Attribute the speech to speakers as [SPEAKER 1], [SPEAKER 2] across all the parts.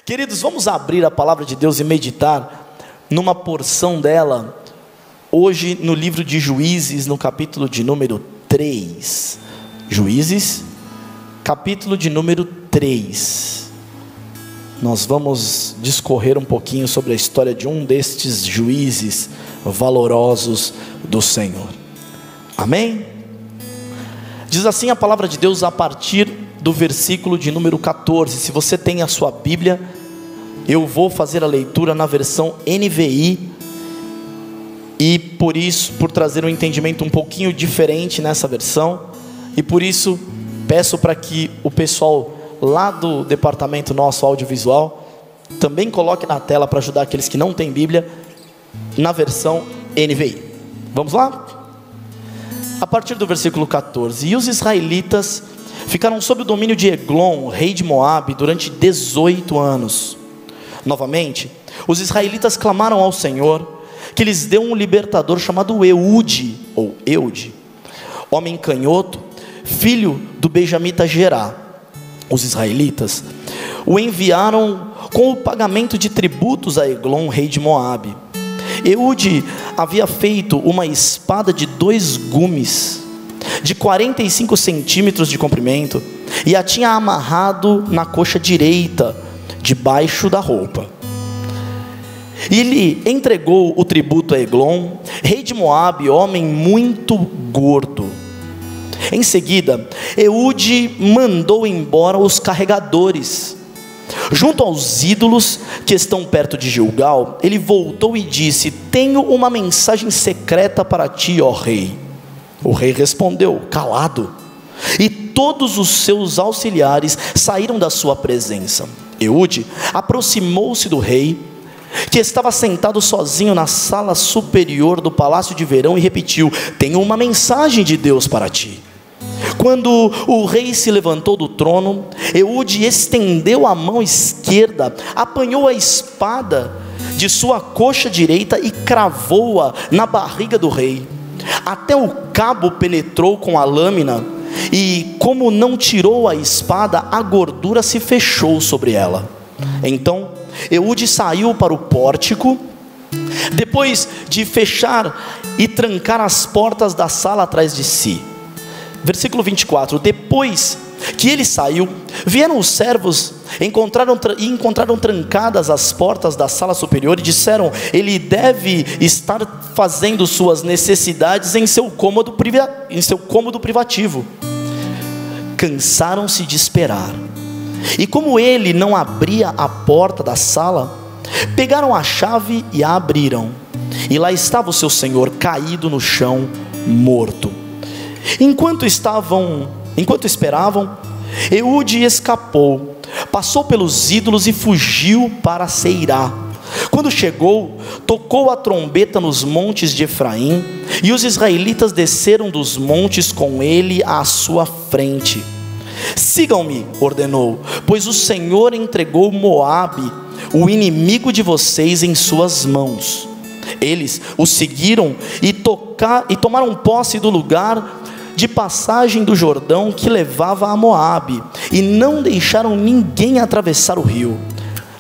[SPEAKER 1] Queridos, vamos abrir a palavra de Deus e meditar numa porção dela, hoje no livro de Juízes, no capítulo de número 3. Juízes, capítulo de número 3. Nós vamos discorrer um pouquinho sobre a história de um destes juízes valorosos do Senhor. Amém? Diz assim a palavra de Deus a partir do versículo de número 14. Se você tem a sua Bíblia, eu vou fazer a leitura na versão NVI, e por isso, por trazer um entendimento um pouquinho diferente nessa versão, e por isso peço para que o pessoal lá do departamento nosso audiovisual também coloque na tela para ajudar aqueles que não têm Bíblia, na versão NVI. Vamos lá? A partir do versículo 14. E os israelitas ficaram sob o domínio de Eglon, rei de Moabe, durante 18 anos. Novamente, os israelitas clamaram ao Senhor, que lhes deu um libertador chamado Eude, ou Eude, homem canhoto, filho do benjamita Gerá. Os israelitas o enviaram com o pagamento de tributos a Eglon, rei de Moabe. Eude havia feito uma espada de 2 gumes, de 45 centímetros de comprimento, e a tinha amarrado na coxa direita, debaixo da roupa. E ele entregou o tributo a Eglon, rei de Moabe, homem muito gordo. Em seguida, Eude mandou embora os carregadores. Junto aos ídolos que estão perto de Gilgal, ele voltou e disse: tenho uma mensagem secreta para ti, ó rei. O rei respondeu, calado. E todos os seus auxiliares saíram da sua presença. Eude aproximou-se do rei, que estava sentado sozinho na sala superior do palácio de verão, e repetiu: tenho uma mensagem de Deus para ti. Quando o rei se levantou do trono, Eude estendeu a mão esquerda, apanhou a espada de sua coxa direita e cravou-a na barriga do rei. Até o cabo penetrou com a lâmina, e como não tirou a espada, a gordura se fechou sobre ela. Então Eude saiu para o pórtico, depois de fechar e trancar as portas da sala atrás de si. Versículo 24. Depois que ele saiu, vieram os servos, encontraram trancadas as portas da sala superior, e disseram: ele deve estar fazendo suas necessidades em seu cômodo privativo. Cansaram-se de esperar, e como ele não abria a porta da sala, pegaram a chave e a abriram, e lá estava o seu senhor caído no chão, morto. Enquanto esperavam, Eude escapou, passou pelos ídolos e fugiu para Seirá. Quando chegou, tocou a trombeta nos montes de Efraim, e os israelitas desceram dos montes com ele à sua frente. Sigam-me, ordenou, pois o Senhor entregou Moabe, o inimigo de vocês, em suas mãos. Eles o seguiram e tomaram posse do lugar de passagem do Jordão que levava a Moabe, e não deixaram ninguém atravessar o rio.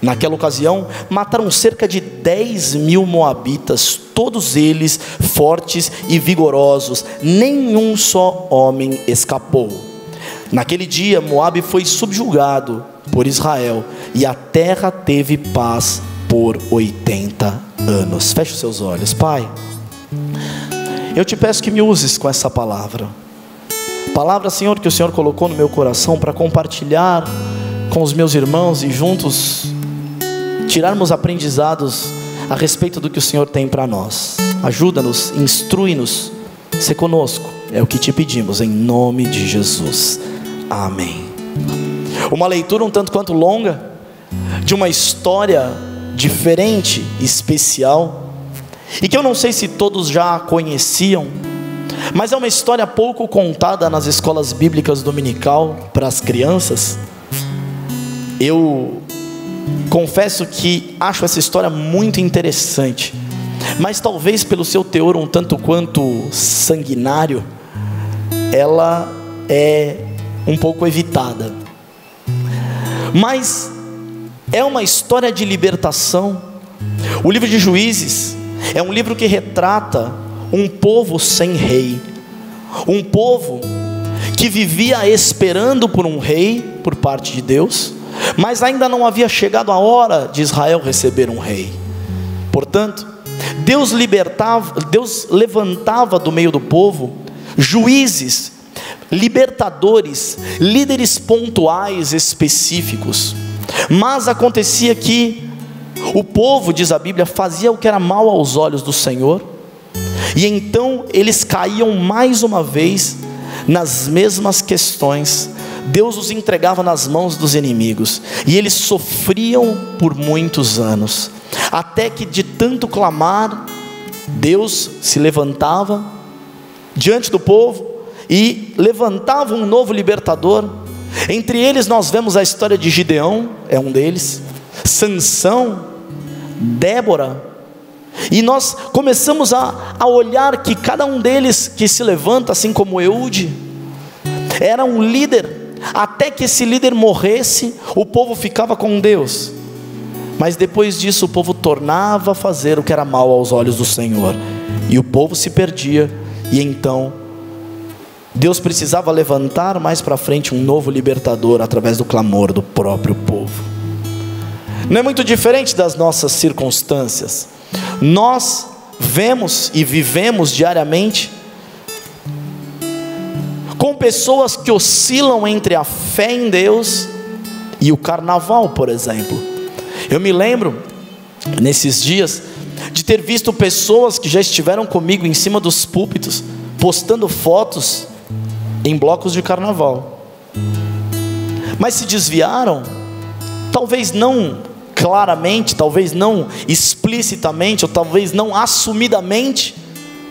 [SPEAKER 1] Naquela ocasião, mataram cerca de 10.000 moabitas, todos eles fortes e vigorosos, nenhum só homem escapou. Naquele dia, Moabe foi subjugado por Israel, e a terra teve paz por 80 anos. Feche os seus olhos. Pai, eu te peço que me uses com essa palavra, Senhor, que o Senhor colocou no meu coração para compartilhar com os meus irmãos e juntos tirarmos aprendizados a respeito do que o Senhor tem para nós. Ajuda-nos, instrui-nos, se conosco, é o que te pedimos em nome de Jesus, amém. Uma leitura um tanto quanto longa, de uma história diferente, especial, e que eu não sei se todos já conheciam, mas é uma história pouco contada nas escolas bíblicas dominical para as crianças. Eu confesso que acho essa história muito interessante, mas talvez pelo seu teor um tanto quanto sanguinário, ela é um pouco evitada. Mas é uma história de libertação. O livro de Juízes é um livro que retrata um povo sem rei, um povo que vivia esperando por um rei por parte de Deus, mas ainda não havia chegado a hora de Israel receber um rei. Portanto, Deus levantava do meio do povo juízes, libertadores, líderes pontuais específicos. Mas acontecia que o povo, diz a Bíblia, fazia o que era mal aos olhos do Senhor, e então eles caíam mais uma vez nas mesmas questões. Deus os entregava nas mãos dos inimigos, e eles sofriam por muitos anos, até que de tanto clamar, Deus se levantava diante do povo, e levantava um novo libertador. Entre eles nós vemos a história de Gideão, é um deles, Sansão, Débora, e nós começamos a olhar que cada um deles que se levanta, assim como Eude, era um líder. Até que esse líder morresse, o povo ficava com Deus, mas depois disso o povo tornava a fazer o que era mal aos olhos do Senhor, e o povo se perdia. E então Deus precisava levantar mais para frente um novo libertador através do clamor do próprio povo. Não é muito diferente das nossas circunstâncias. Nós vemos e vivemos diariamente com pessoas que oscilam entre a fé em Deus e o carnaval, por exemplo. Eu me lembro, nesses dias, de ter visto pessoas que já estiveram comigo em cima dos púlpitos, postando fotos em blocos de carnaval, mas se desviaram, talvez não claramente, talvez não explicitamente, ou talvez não assumidamente,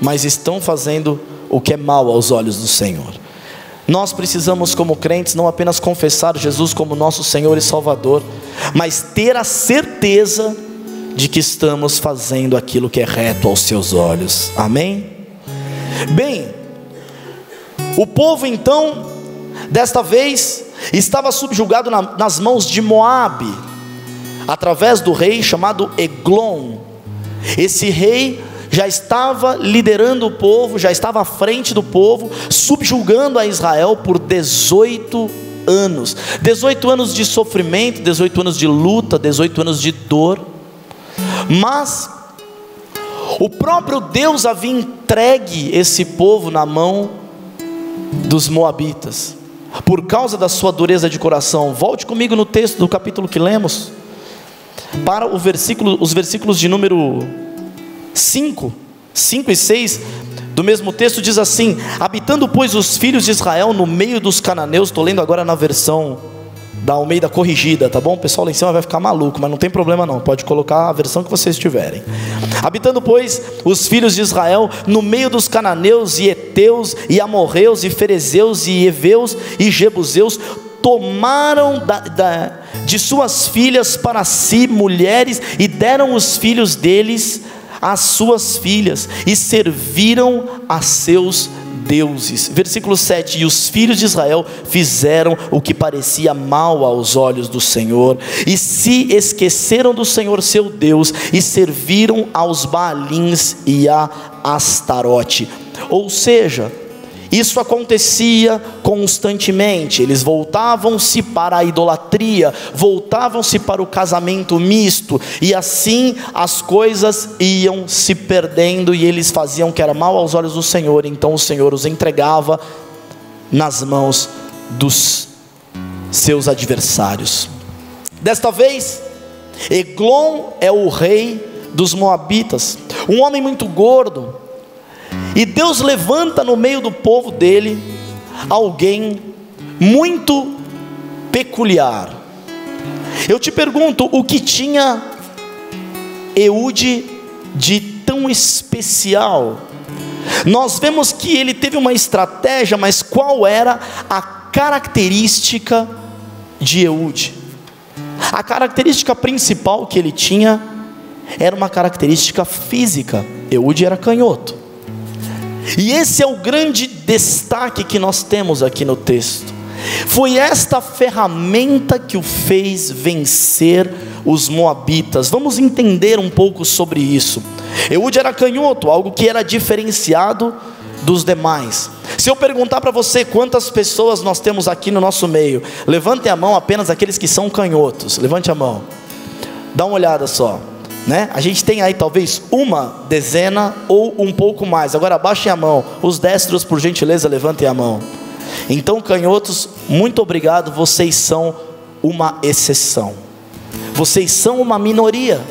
[SPEAKER 1] mas estão fazendo o que é mal aos olhos do Senhor. Nós precisamos, como crentes, não apenas confessar Jesus como nosso Senhor e Salvador, mas ter a certeza de que estamos fazendo aquilo que é reto aos seus olhos. Amém? Bem, o povo então, desta vez, estava subjugado nas mãos de Moabe, através do rei chamado Eglon. Esse rei já estava liderando o povo, já estava à frente do povo, subjugando a Israel por 18 anos. 18 anos de sofrimento, 18 anos de luta, 18 anos de dor. Mas o próprio Deus havia entregue esse povo na mão dos moabitas, por causa da sua dureza de coração. Volte comigo no texto do capítulo que lemos, para os versículos de número 5 e 6 do mesmo texto. Diz assim: habitando pois os filhos de Israel no meio dos cananeus. Estou lendo agora na versão da Almeida corrigida, tá bom? O pessoal lá em cima vai ficar maluco, mas não tem problema não, pode colocar a versão que vocês tiverem. Habitando pois os filhos de Israel no meio dos cananeus e heteus e amorreus e ferezeus e heveus e jebuseus, tomaram de suas filhas para si mulheres, e deram os filhos deles às suas filhas, e serviram a seus deuses. Versículo 7: e os filhos de Israel fizeram o que parecia mal aos olhos do Senhor, e se esqueceram do Senhor seu Deus, e serviram aos Baalins e a Astarote. Ou seja, isso acontecia constantemente. Eles voltavam-se para a idolatria, voltavam-se para o casamento misto, e assim as coisas iam se perdendo, e eles faziam o que era mal aos olhos do Senhor. Então o Senhor os entregava nas mãos dos seus adversários. Desta vez, Eglon é o rei dos moabitas, um homem muito gordo. E Deus levanta no meio do povo dele alguém muito peculiar. Eu te pergunto, o que tinha Eude de tão especial? Nós vemos que ele teve uma estratégia, mas qual era a característica de Eude? A característica principal que ele tinha era uma característica física. Eude era canhoto. E esse é o grande destaque que nós temos aqui no texto. Foi esta ferramenta que o fez vencer os moabitas. Vamos entender um pouco sobre isso. Eude era canhoto, algo que era diferenciado dos demais. Se eu perguntar para você quantas pessoas nós temos aqui no nosso meio, levantem a mão apenas aqueles que são canhotos. Levante a mão, dá uma olhada só, né? A gente tem aí talvez uma dezena ou um pouco mais. Agora abaixem a mão, os destros, por gentileza, levantem a mão. Então, canhotos, muito obrigado, vocês são uma exceção, vocês são uma minoria.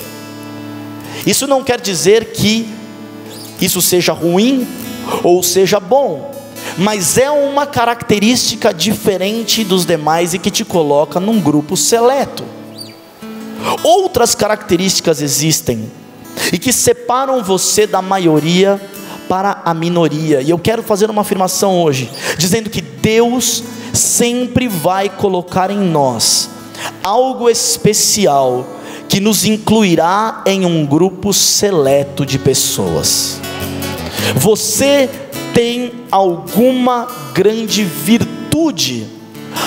[SPEAKER 1] Isso não quer dizer que isso seja ruim ou seja bom, mas é uma característica diferente dos demais e que te coloca num grupo seleto. Outras características existem e que separam você da maioria para a minoria. E eu quero fazer uma afirmação hoje, dizendo que Deus sempre vai colocar em nós algo especial que nos incluirá em um grupo seleto de pessoas. Você tem alguma grande virtude,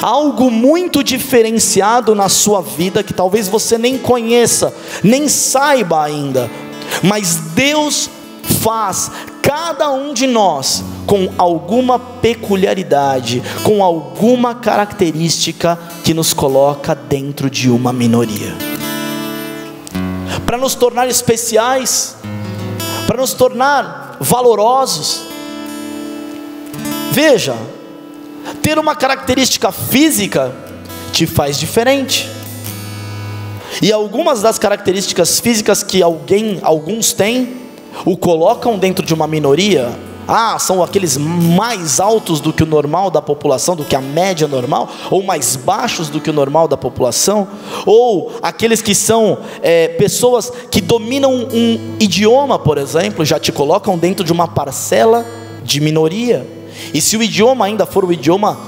[SPEAKER 1] algo muito diferenciado na sua vida que talvez você nem conheça, nem saiba ainda, mas Deus faz cada um de nós com alguma peculiaridade, com alguma característica que nos coloca dentro de uma minoria, para nos tornar especiais, para nos tornar valorosos. Veja, ter uma característica física te faz diferente, e algumas das características físicas que alguns têm, o colocam dentro de uma minoria. São aqueles mais altos do que o normal da população, do que a média normal, ou mais baixos do que o normal da população, ou aqueles que são pessoas que dominam um idioma, por exemplo, já te colocam dentro de uma parcela de minoria. E se o idioma ainda for o idioma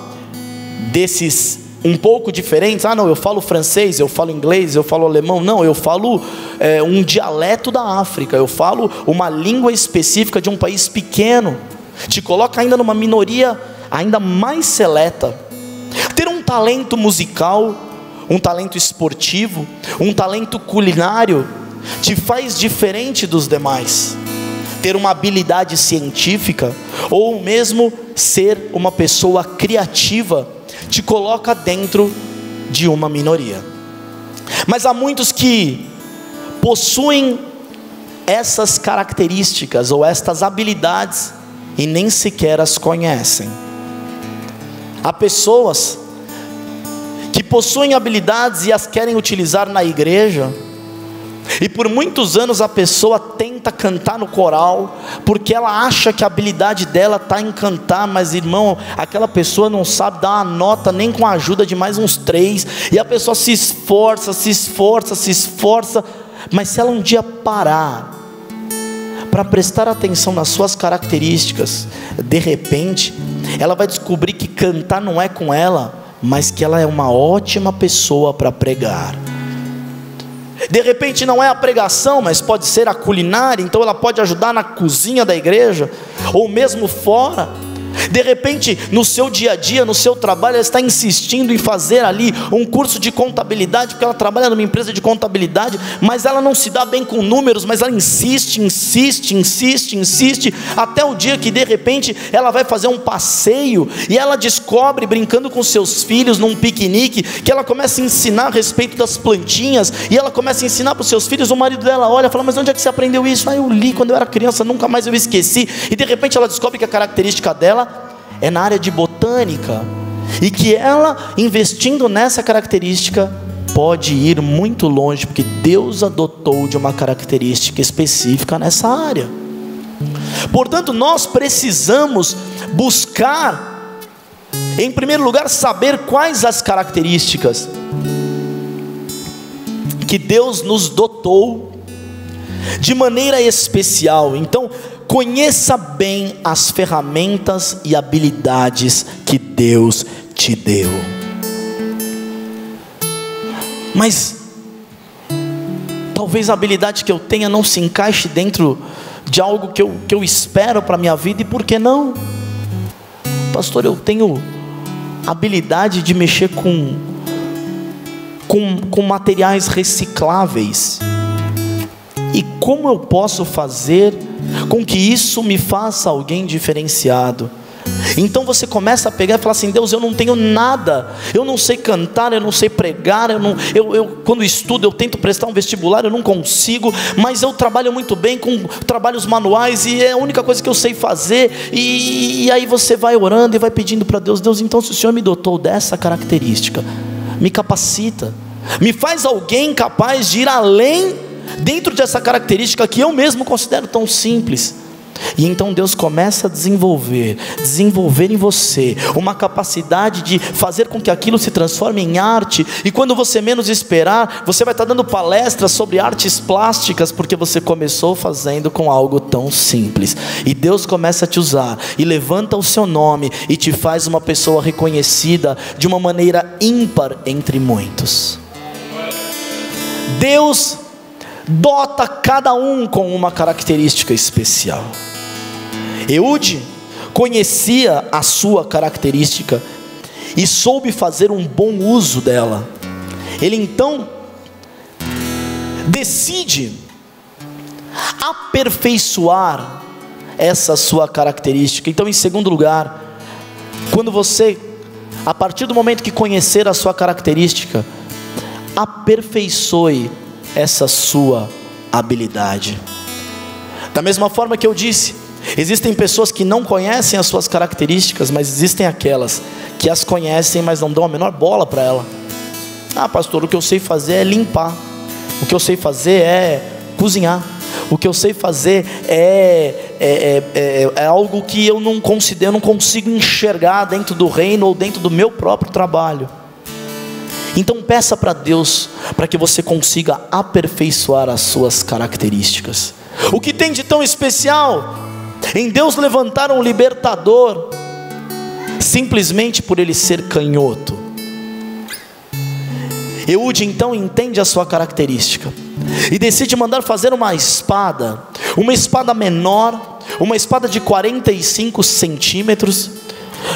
[SPEAKER 1] desses um pouco diferentes, não, eu falo francês, eu falo inglês, eu falo alemão, não, eu falo um dialeto da África, eu falo uma língua específica de um país pequeno, te coloca ainda numa minoria ainda mais seleta. Ter um talento musical, um talento esportivo, um talento culinário, te faz diferente dos demais. Ter uma habilidade científica, ou mesmo ser uma pessoa criativa, te coloca dentro de uma minoria. Mas há muitos que possuem essas características ou estas habilidades e nem sequer as conhecem. Há pessoas que possuem habilidades e as querem utilizar na igreja, e por muitos anos a pessoa tenta cantar no coral, porque ela acha que a habilidade dela está em cantar, mas irmão, aquela pessoa não sabe dar uma nota nem com a ajuda de mais uns 3, e a pessoa se esforça, mas se ela um dia parar para prestar atenção nas suas características, de repente, ela vai descobrir que cantar não é com ela, mas que ela é uma ótima pessoa para pregar. De repente não é a pregação, mas pode ser a culinária, então ela pode ajudar na cozinha da igreja, ou mesmo fora. De repente no seu dia a dia, no seu trabalho, ela está insistindo em fazer ali um curso de contabilidade, porque ela trabalha numa empresa de contabilidade, mas ela não se dá bem com números, mas ela insiste, até o dia que de repente ela vai fazer um passeio, e ela descobre, brincando com seus filhos num piquenique, que ela começa a ensinar a respeito das plantinhas, e ela começa a ensinar para os seus filhos. O marido dela olha e fala: mas onde é que você aprendeu isso? Eu li quando eu era criança, nunca mais eu esqueci. E de repente ela descobre que a característica dela é na área de botânica, e que ela, investindo nessa característica, pode ir muito longe, porque Deus a dotou de uma característica específica nessa área. Portanto, nós precisamos buscar, em primeiro lugar, saber quais as características que Deus nos dotou de maneira especial. Então, conheça bem as ferramentas e habilidades que Deus te deu. Mas talvez a habilidade que eu tenha não se encaixe dentro de algo que eu espero para a minha vida. E por que não? Pastor, eu tenho habilidade de mexer com materiais recicláveis. E como eu posso fazer com que isso me faça alguém diferenciado? Então você começa a pegar e falar assim: Deus, eu não tenho nada, eu não sei cantar, eu não sei pregar, eu quando estudo eu tento prestar um vestibular, eu não consigo, mas eu trabalho muito bem com trabalhos manuais e é a única coisa que eu sei fazer. E aí você vai orando e vai pedindo para Deus: Deus, então se o Senhor me dotou dessa característica, me capacita, me faz alguém capaz de ir além dentro dessa característica que eu mesmo considero tão simples. E então Deus começa a desenvolver em você uma capacidade de fazer com que aquilo se transforme em arte. E quando você menos esperar, você vai estar dando palestras sobre artes plásticas, porque você começou fazendo com algo tão simples. E Deus começa a te usar e levanta o seu nome e te faz uma pessoa reconhecida de uma maneira ímpar entre muitos. Deus dota cada um com uma característica especial. Eude conhecia a sua característica e soube fazer um bom uso dela. Ele então decide aperfeiçoar essa sua característica. Então, em segundo lugar, quando você, a partir do momento que conhecer a sua característica, aperfeiçoe essa sua habilidade. Da mesma forma que eu disse, existem pessoas que não conhecem as suas características, mas existem aquelas que as conhecem, mas não dão a menor bola para ela. Ah, pastor, o que eu sei fazer é limpar, o que eu sei fazer é cozinhar, o que eu sei fazer é algo que eu não consigo enxergar dentro do reino ou dentro do meu próprio trabalho. Então peça para Deus para que você consiga aperfeiçoar as suas características. O que tem de tão especial em Deus levantar um libertador simplesmente por ele ser canhoto? Eude então entende a sua característica e decide mandar fazer uma espada menor, uma espada de 45 centímetros,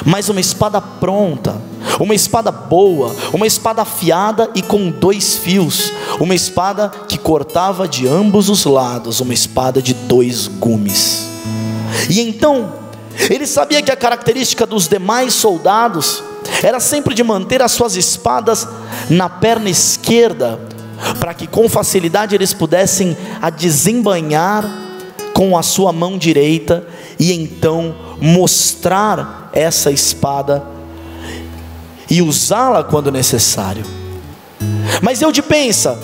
[SPEAKER 1] mas uma espada pronta, uma espada boa, uma espada afiada e com 2 fios, uma espada que cortava de ambos os lados, uma espada de 2 gumes. E então ele sabia que a característica dos demais soldados era sempre de manter as suas espadas na perna esquerda, para que com facilidade eles pudessem a desembainhar com a sua mão direita e então mostrar essa espada e usá-la quando necessário. Mas Eude pensa: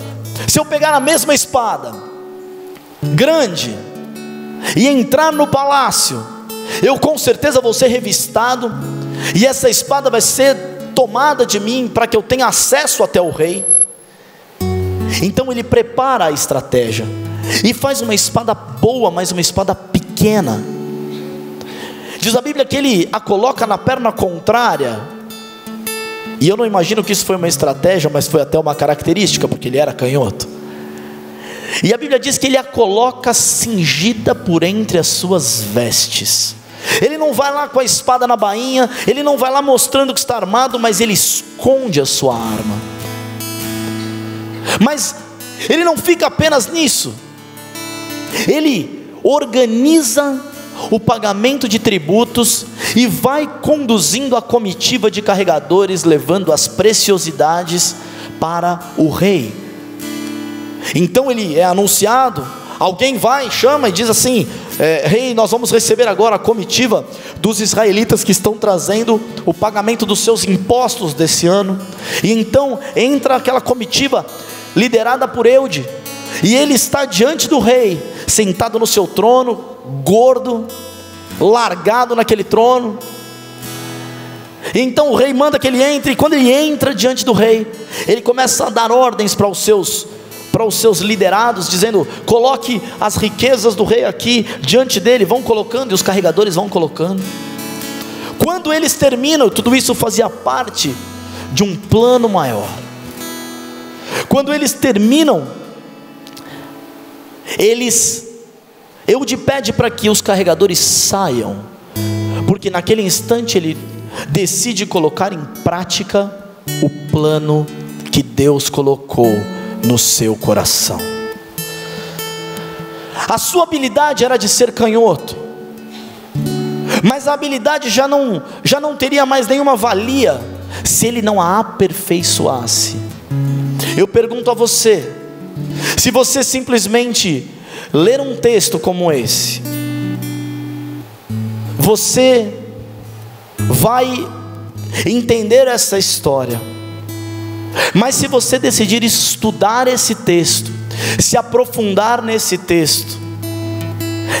[SPEAKER 1] se eu pegar a mesma espada grande e entrar no palácio, eu com certeza vou ser revistado, e essa espada vai ser tomada de mim para que eu tenha acesso até o rei. Então ele prepara a estratégia e faz uma espada boa, mas uma espada pequena. Diz a Bíblia que ele a coloca na perna contrária, e eu não imagino que isso foi uma estratégia, mas foi até uma característica, porque ele era canhoto. E a Bíblia diz que ele a coloca cingida por entre as suas vestes. Ele não vai lá com a espada na bainha, ele não vai lá mostrando que está armado, mas ele esconde a sua arma. Mas ele não fica apenas nisso, ele organiza o pagamento de tributos e vai conduzindo a comitiva de carregadores, levando as preciosidades para o rei. Então ele é anunciado, alguém vai, chama e diz assim: rei, nós vamos receber agora a comitiva dos israelitas que estão trazendo o pagamento dos seus impostos desse ano. E então entra aquela comitiva liderada por Eude, e ele está diante do rei, sentado no seu trono, gordo, largado naquele trono. E então o rei manda que ele entre, e quando ele entra diante do rei, ele começa a dar ordens para os seus liderados, dizendo: coloque as riquezas do rei aqui diante dele. Vão colocando, e os carregadores vão colocando. Quando eles terminam, tudo isso fazia parte de um plano maior. Quando eles terminam, Eude pede para que os carregadores saiam, porque naquele instante ele decide colocar em prática o plano que Deus colocou no seu coração. A sua habilidade era de ser canhoto, mas a habilidade já não teria mais nenhuma valia se ele não a aperfeiçoasse. Eu pergunto a você, se você simplesmente ler um texto como esse, você vai entender essa história, mas se você decidir estudar esse texto, se aprofundar nesse texto,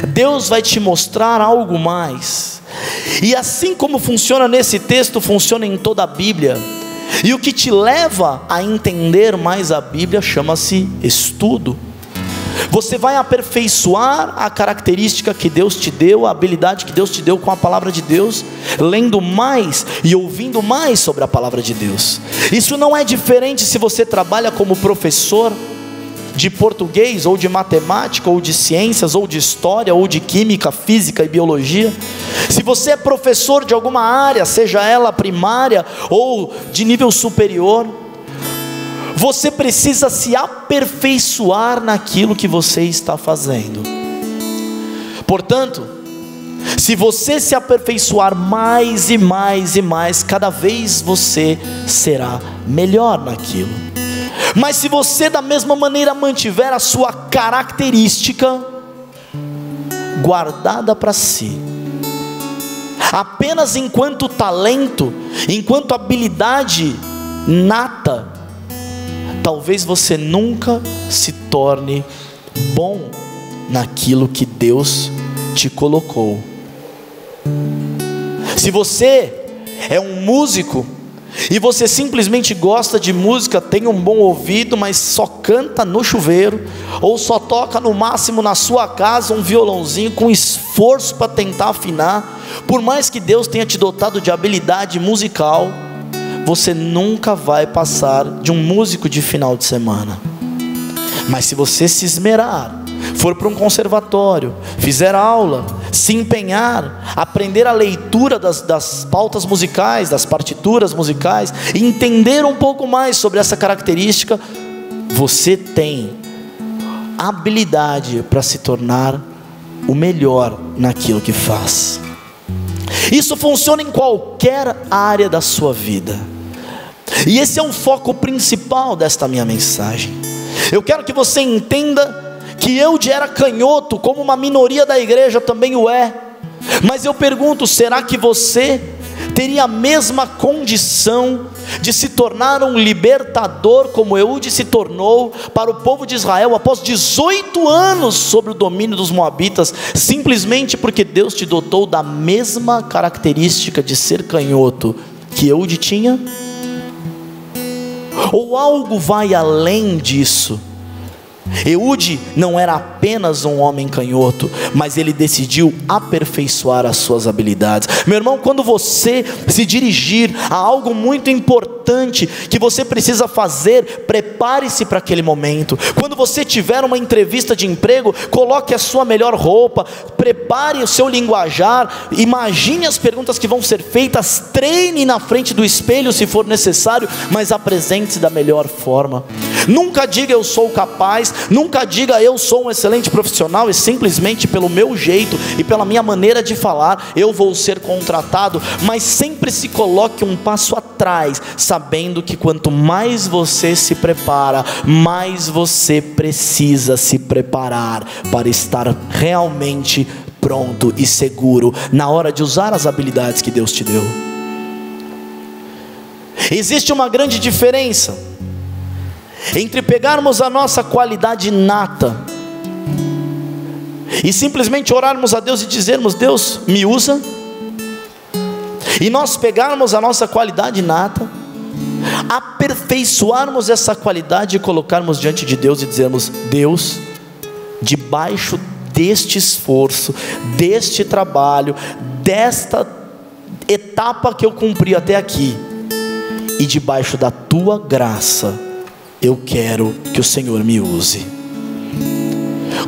[SPEAKER 1] Deus vai te mostrar algo mais. E assim como funciona nesse texto, funciona em toda a Bíblia. E o que te leva a entender mais a Bíblia chama-se estudo. Você vai aperfeiçoar a característica que Deus te deu, a habilidade que Deus te deu com a palavra de Deus, lendo mais e ouvindo mais sobre a palavra de Deus. Isso não é diferente se você trabalha como professor de português, ou de matemática, ou de ciências, ou de história, ou de química, física e biologia. Se você é professor de alguma área, seja ela primária ou de nível superior, você precisa se aperfeiçoar naquilo que você está fazendo. Portanto, se você se aperfeiçoar mais e mais e mais, cada vez você será melhor naquilo. Mas se você da mesma maneira mantiver a sua característica guardada para si, apenas enquanto talento, enquanto habilidade nata, talvez você nunca se torne bom naquilo que Deus te colocou. Se você é um músico e você simplesmente gosta de música, tem um bom ouvido, mas só canta no chuveiro, ou só toca no máximo na sua casa um violãozinho com esforço para tentar afinar, por mais que Deus tenha te dotado de habilidade musical, você nunca vai passar de um músico de final de semana. Mas se você se esmerar, for para um conservatório, fizer aula, se empenhar, aprender a leitura das pautas musicais, das partituras musicais, e entender um pouco mais sobre essa característica, você tem habilidade para se tornar o melhor naquilo que faz. Isso funciona em qualquer área da sua vida, e esse é o foco principal desta minha mensagem. Eu quero que você entenda que Eude era canhoto, como uma minoria da igreja também o é. Mas eu pergunto, será que você teria a mesma condição de se tornar um libertador como Eude se tornou para o povo de Israel após 18 anos sob o domínio dos moabitas, simplesmente porque Deus te dotou da mesma característica de ser canhoto que Eude tinha? Ou algo vai além disso? Eude não era apenas um homem canhoto, mas ele decidiu aperfeiçoar as suas habilidades. Meu irmão, quando você se dirigir a algo muito importante que você precisa fazer, prepare-se para aquele momento. Quando você tiver uma entrevista de emprego, coloque a sua melhor roupa, prepare o seu linguajar, imagine as perguntas que vão ser feitas, treine na frente do espelho se for necessário, mas apresente-se da melhor forma. Nunca diga eu sou capaz, nunca diga eu sou um excelente profissional e simplesmente pelo meu jeito e pela minha maneira de falar eu vou ser contratado, mas sempre se coloque um passo atrás, sabendo que quanto mais você se prepara, mais você precisa se preparar para estar realmente pronto e seguro na hora de usar as habilidades que Deus te deu. Existe uma grande diferença entre pegarmos a nossa qualidade inata e simplesmente orarmos a Deus e dizermos: Deus, me usa, e nós pegarmos a nossa qualidade inata, aperfeiçoarmos essa qualidade e colocarmos diante de Deus e dizermos: Deus, debaixo deste esforço, deste trabalho, desta etapa que eu cumpri até aqui, e debaixo da tua graça, eu quero que o Senhor me use.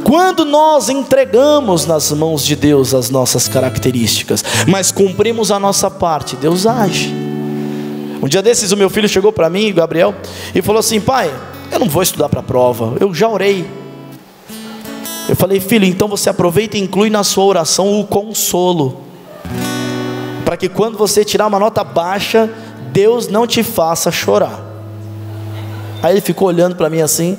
[SPEAKER 1] Quando nós entregamos nas mãos de Deus as nossas características, mas cumprimos a nossa parte, Deus age. Um dia desses o meu filho chegou para mim, Gabriel, e falou assim: pai, eu não vou estudar para a prova, eu já orei. Eu falei: filho, então você aproveita e inclui na sua oração o consolo, para que quando você tirar uma nota baixa, Deus não te faça chorar. Aí ele ficou olhando para mim assim: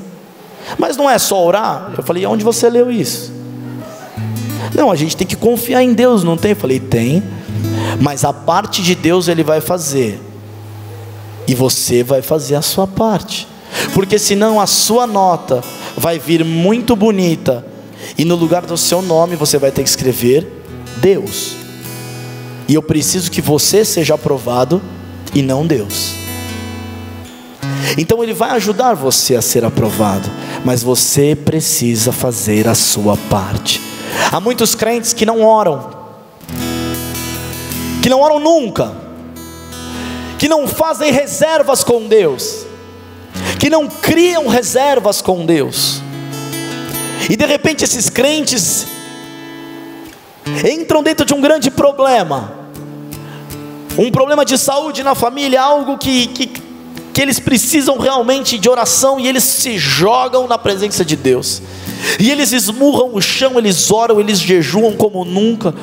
[SPEAKER 1] mas não é só orar? Eu falei: onde você leu isso? Não, a gente tem que confiar em Deus, não tem? Eu falei: tem, mas a parte de Deus Ele vai fazer, e você vai fazer a sua parte, porque senão a sua nota vai vir muito bonita, e no lugar do seu nome você vai ter que escrever Deus, e eu preciso que você seja aprovado e não Deus. Então Ele vai ajudar você a ser aprovado, mas você precisa fazer a sua parte. Há muitos crentes que não oram nunca, que não fazem reservas com Deus, que não criam reservas com Deus, e de repente esses crentes entram dentro de um grande problema, um problema de saúde na família, algo que eles precisam realmente de oração, e eles se jogam na presença de Deus, e eles esmurram o chão, eles oram, eles jejuam como nunca.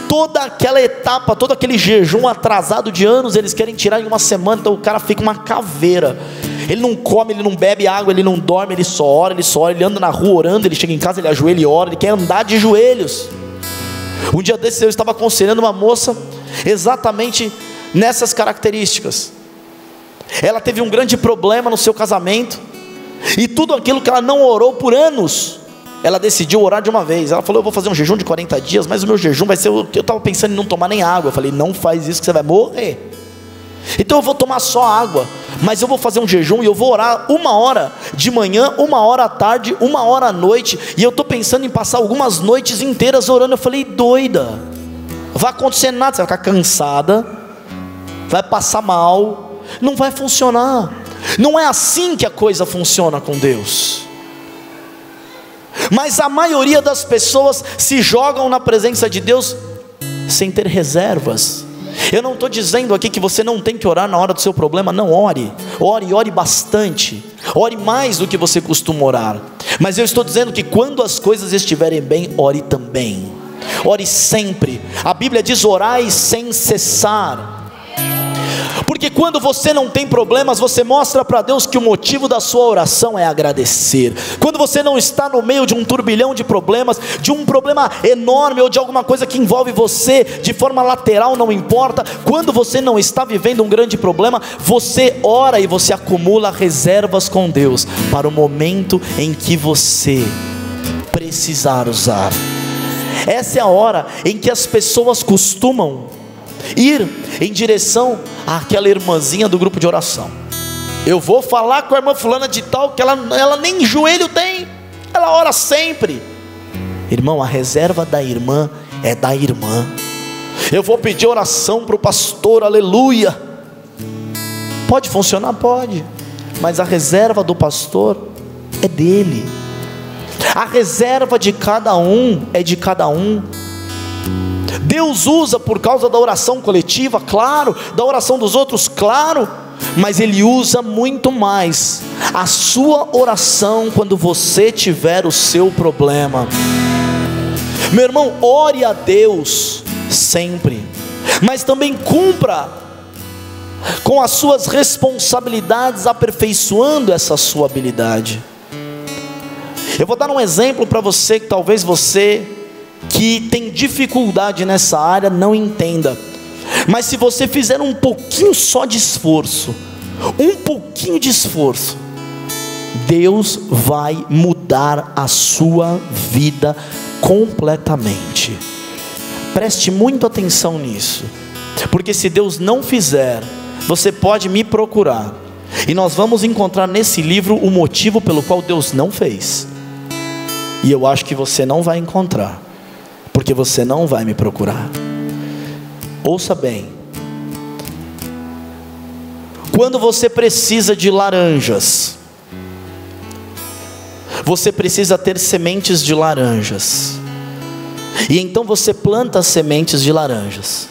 [SPEAKER 1] Toda aquela etapa, todo aquele jejum atrasado de anos, eles querem tirar em uma semana. Então o cara fica uma caveira, ele não come, ele não bebe água, ele não dorme, ele só ora, ele anda na rua orando, ele chega em casa, ele ajoelha e ora, ele quer andar de joelhos. Um dia desses eu estava aconselhando uma moça exatamente nessas características. Ela teve um grande problema no seu casamento, e tudo aquilo que ela não orou por anos, ela decidiu orar de uma vez. Ela falou: eu vou fazer um jejum de 40 dias, mas o meu jejum vai ser, eu estava pensando em não tomar nem água. Eu falei: não faz isso que você vai morrer. Então eu vou tomar só água, mas eu vou fazer um jejum, e eu vou orar 1 hora de manhã, 1 hora à tarde, 1 hora à noite, e eu estou pensando em passar algumas noites inteiras orando. Eu falei: doida, não vai acontecer nada, você vai ficar cansada, vai passar mal, não vai funcionar. Não é assim que a coisa funciona com Deus. Mas a maioria das pessoas se jogam na presença de Deus sem ter reservas. Eu não estou dizendo aqui que você não tem que orar na hora do seu problema. Não, ore bastante, ore mais do que você costuma orar. Mas eu estou dizendo que quando as coisas estiverem bem, ore também, ore sempre. A Bíblia diz: orai sem cessar. Porque quando você não tem problemas, você mostra para Deus que o motivo da sua oração é agradecer. Quando você não está no meio de um turbilhão de problemas, de um problema enorme, ou de alguma coisa que envolve você de forma lateral, não importa. Quando você não está vivendo um grande problema, você ora e você acumula reservas com Deus para o momento em que você precisar usar. Essa é a hora em que as pessoas costumam ir em direção àquela irmãzinha do grupo de oração. Eu vou falar com a irmã fulana de tal, que ela nem joelho tem, ela ora sempre. Irmão, a reserva da irmã é da irmã. Eu vou pedir oração para o pastor, aleluia. Pode funcionar? Pode, mas a reserva do pastor é dele. A reserva de cada um é de cada um. Deus usa por causa da oração coletiva, claro, da oração dos outros, claro, mas Ele usa muito mais a sua oração quando você tiver o seu problema. Meu irmão, ore a Deus sempre, mas também cumpra com as suas responsabilidades, aperfeiçoando essa sua habilidade. Eu vou dar um exemplo para você, que talvez você que tem dificuldade nessa área não entenda, mas se você fizer um pouquinho só de esforço, Deus vai mudar a sua vida completamente. Preste muita atenção nisso, porque se Deus não fizer, você pode me procurar, e nós vamos encontrar nesse livro o motivo pelo qual Deus não fez, e eu acho que você não vai encontrar, porque você não vai me procurar. Ouça bem: quando você precisa de laranjas, você precisa ter sementes de laranjas. E então você planta as sementes de laranjas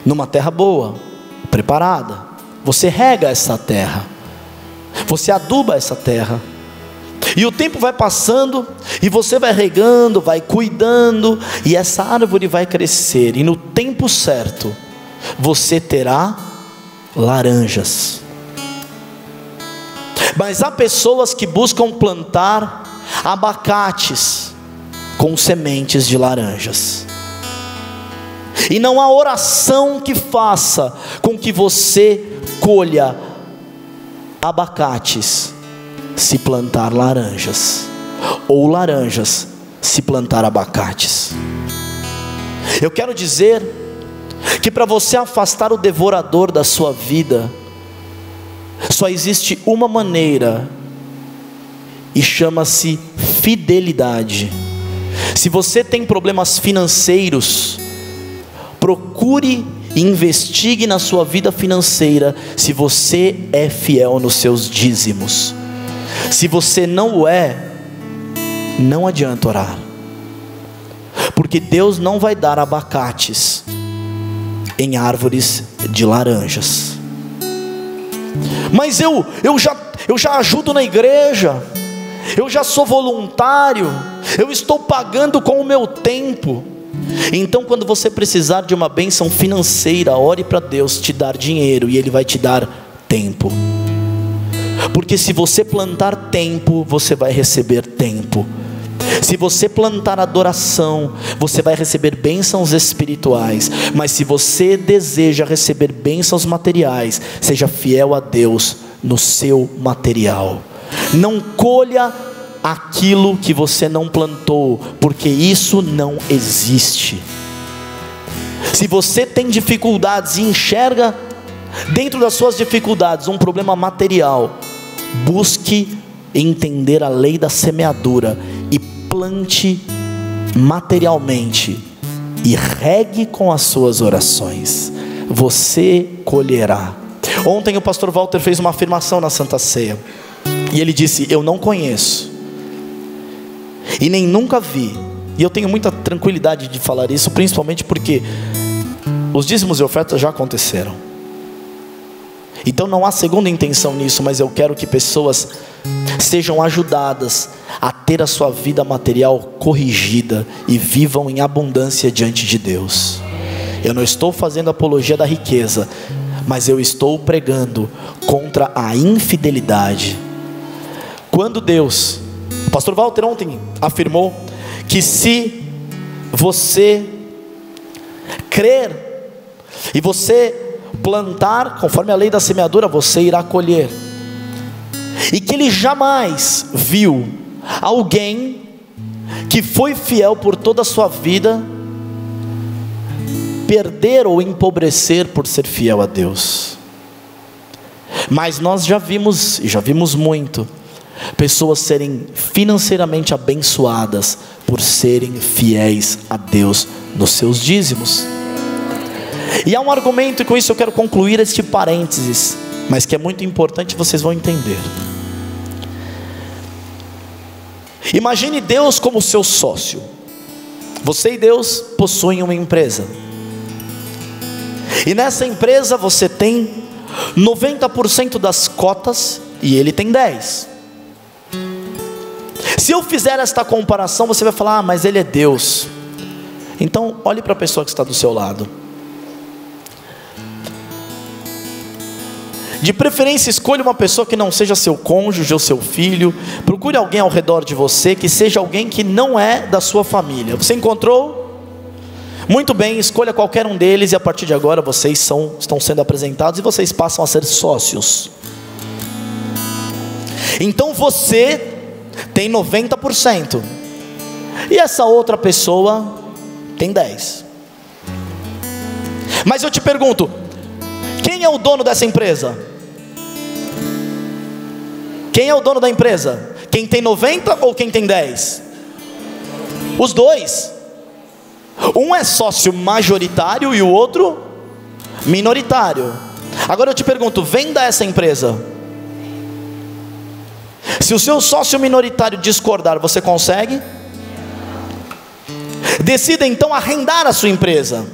[SPEAKER 1] numa terra boa, preparada. Você rega essa terra, você aduba essa terra. E o tempo vai passando, e você vai regando, vai cuidando, e essa árvore vai crescer, e no tempo certo, você terá laranjas. Mas há pessoas que buscam plantar abacates com sementes de laranjas, e não há oração que faça com que você colha abacates se plantar laranjas, ou laranjas se plantar abacates. Eu quero dizer que para você afastar o devorador da sua vida, só existe uma maneira, e chama-se fidelidade. Se você tem problemas financeiros, procure e investigue na sua vida financeira se você é fiel nos seus dízimos. Se você não o é, não adianta orar, porque Deus não vai dar abacates em árvores de laranjas. Mas eu já ajudo na igreja, eu já sou voluntário, eu estou pagando com o meu tempo. Então, quando você precisar de uma bênção financeira, ore para Deus te dar dinheiro, e Ele vai te dar tempo. Porque se você plantar tempo, você vai receber tempo. Se você plantar adoração, você vai receber bênçãos espirituais. Mas se você deseja receber bênçãos materiais, seja fiel a Deus no seu material. Não colha aquilo que você não plantou, porque isso não existe. Se você tem dificuldades e enxerga dentro das suas dificuldades um problema material, busque entender a lei da semeadura e plante materialmente e regue com as suas orações. Você colherá. Ontem o pastor Walter fez uma afirmação na Santa Ceia, e ele disse: eu não conheço e nem nunca vi, e eu tenho muita tranquilidade de falar isso, principalmente porque os dízimos e ofertas já aconteceram. Então não há segunda intenção nisso, mas eu quero que pessoas sejam ajudadas a ter a sua vida material corrigida e vivam em abundância diante de Deus. Eu não estou fazendo apologia da riqueza, mas eu estou pregando contra a infidelidade. Quando Deus, o pastor Walter ontem afirmou que se você crer e você plantar conforme a lei da semeadura, você irá colher. E que ele jamais viu alguém que foi fiel por toda a sua vida perder ou empobrecer por ser fiel a Deus. Mas nós já vimos, e já vimos muito, pessoas serem financeiramente abençoadas por serem fiéis a Deus nos seus dízimos. E há um argumento, e com isso eu quero concluir este parênteses, mas que é muito importante, vocês vão entender. Imagine Deus como seu sócio. Você e Deus possuem uma empresa, e nessa empresa você tem 90% das cotas e ele tem 10%. Se eu fizer esta comparação, você vai falar: ah, mas ele é Deus. Então olhe para a pessoa que está do seu lado. De preferência, escolha uma pessoa que não seja seu cônjuge ou seu filho. Procure alguém ao redor de você que seja alguém que não é da sua família. Você encontrou? Muito bem, escolha qualquer um deles, e a partir de agora vocês estão sendo apresentados e vocês passam a ser sócios. Então você tem 90% e essa outra pessoa tem 10%. Mas eu te pergunto, quem é o dono dessa empresa? Quem é o dono da empresa? Quem tem 90 ou quem tem 10? Os dois. Um é sócio majoritário e o outro minoritário. Agora eu te pergunto, venda essa empresa. Se o seu sócio minoritário discordar, você consegue? Decida então arrendar a sua empresa.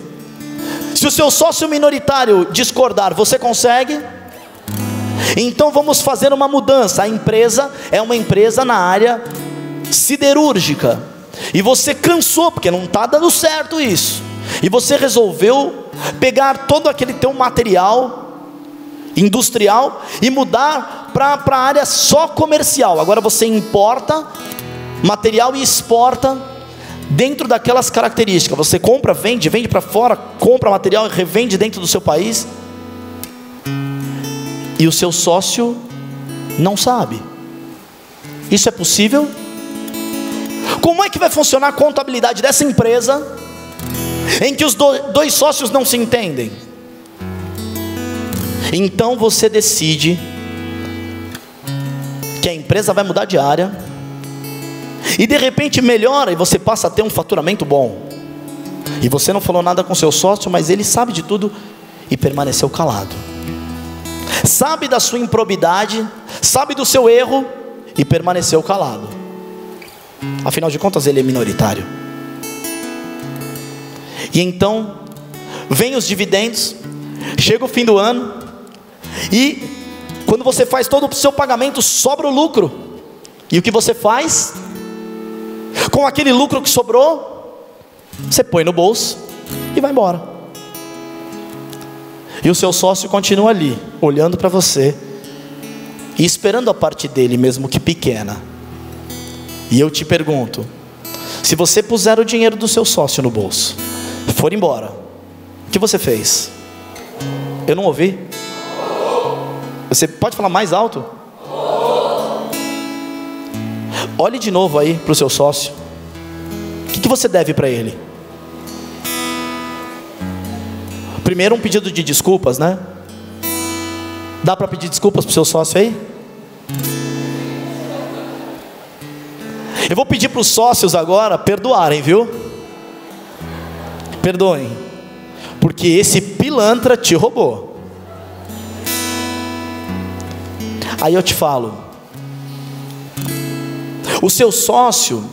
[SPEAKER 1] Se o seu sócio minoritário discordar, você consegue? Então vamos fazer uma mudança. A empresa é uma empresa na área siderúrgica, e você cansou, porque não está dando certo isso, e você resolveu pegar todo aquele teu material industrial e mudar para a área só comercial. Agora você importa material e exporta dentro daquelas características. Você compra, vende para fora, compra material e revende dentro do seu país, e o seu sócio não sabe. Isso é possível? Como é que vai funcionar a contabilidade dessa empresa em que os dois sócios não se entendem? Então você decide que a empresa vai mudar de área, e de repente melhora, e você passa a ter um faturamento bom, e você não falou nada com seu sócio, mas ele sabe de tudo e permaneceu calado. Sabe da sua improbidade, sabe do seu erro e permaneceu calado. Afinal de contas ele é minoritário. E então vem os dividendos, chega o fim do ano, e quando você faz todo o seu pagamento, sobra o lucro. E o que você faz com aquele lucro que sobrou? Você põe no bolso e vai embora. E o seu sócio continua ali, olhando para você e esperando a parte dele, mesmo que pequena. E eu te pergunto, se você puser o dinheiro do seu sócio no bolso, for embora, o que você fez? Eu não ouvi. Você pode falar mais alto? Olhe de novo aí para o seu sócio. O que você deve para ele? Primeiro um pedido de desculpas, né? Dá para pedir desculpas para o seu sócio aí? Eu vou pedir para os sócios agora perdoarem, viu? Perdoem, porque esse pilantra te roubou. Aí eu te falo, o seu sócio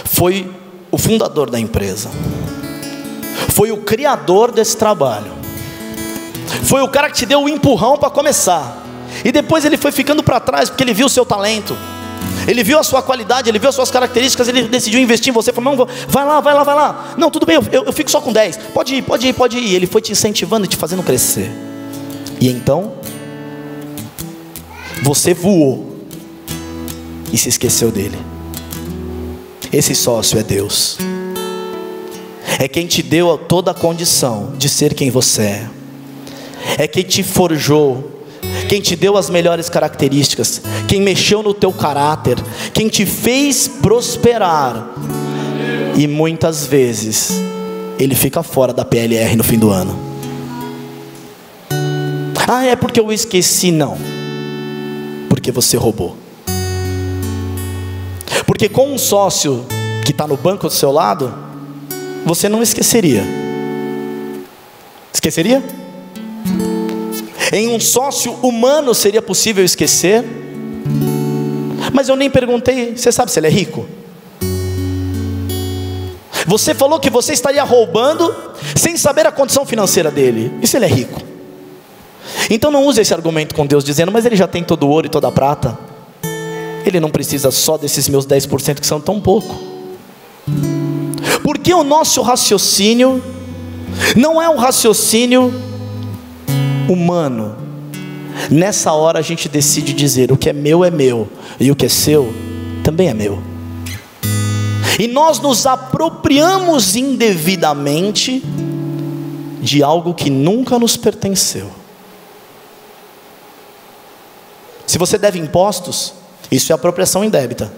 [SPEAKER 1] foi o fundador da empresa, foi o criador desse trabalho, foi o cara que te deu o empurrão para começar, e depois ele foi ficando para trás, porque ele viu o seu talento, ele viu a sua qualidade, ele viu as suas características, ele decidiu investir em você. Falou, não, vai lá, não, tudo bem, eu fico só com 10, pode ir, ele foi te incentivando e te fazendo crescer, e então você voou e se esqueceu dele. Esse sócio é Deus, é quem te deu toda a condição de ser quem você é quem te forjou, quem te deu as melhores características, quem mexeu no teu caráter, quem te fez prosperar. E muitas vezes ele fica fora da PLR no fim do ano. Ah, é porque eu esqueci? Não, porque você roubou. Porque com um sócio que está no banco do seu lado, você não esqueceria. Esqueceria? Em um sócio humano seria possível esquecer. Mas eu nem perguntei, você sabe se ele é rico? Você falou que você estaria roubando sem saber a condição financeira dele. E se ele é rico? Então não use esse argumento com Deus dizendo, mas ele já tem todo o ouro e toda a prata, ele não precisa só desses meus 10% que são tão pouco. Porque o nosso raciocínio não é um raciocínio humano. Nessa hora a gente decide dizer, o que é meu e o que é seu também é meu. E nós nos apropriamos indevidamente de algo que nunca nos pertenceu. Se você deve impostos, isso é apropriação indébita.